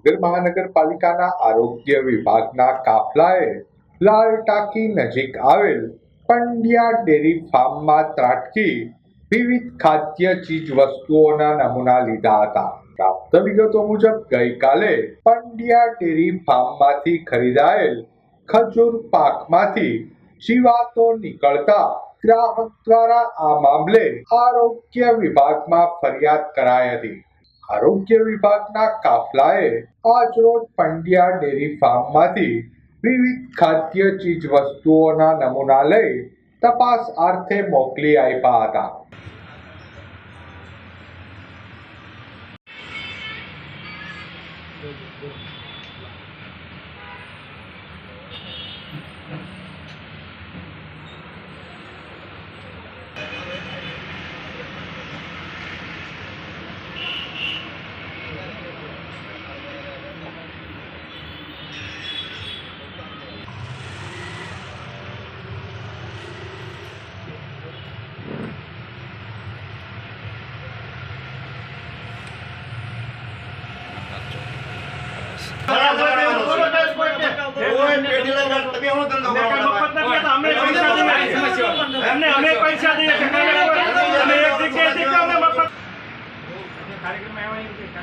ભાવનગર મહાનગરપાલિકાના આરોગ્ય વિભાગના કાફલાએ લાલ ટાંકી નજીક આવેલ પંડ્યા ડેરી ફાર્મમાં ત્રાટકી વિવિધ ખાદ્ય ચીજ વસ્તુઓના નમૂના લીધા હતા। પ્રાપ્ત વિગતો મુજબ ગઈકાલે પંડ્યા ડેરી ફાર્મમાંથી ખરીદાયેલ ખજૂર પાકમાંથી જીવાતો નીકળતા ગ્રાહક દ્વારા આ મામલે આરોગ્ય વિભાગમાં ફરિયાદ કરાઈ હતી। આરોગ્ય વિભાગના કાફલાએ આજરોજ પંડ્યા ડેરી ફાર્મમાંથી વિવિધ ખાદ્ય ચીજ વસ્તુઓના નમૂના લઈ તપાસ અર્થે મોકલી આપ્યા હતા। અમે પૈસા દઈએ છીએ અમે એક જગ્યાએથી કે અમે મફત કાર્યક્રમ આવ્યા છે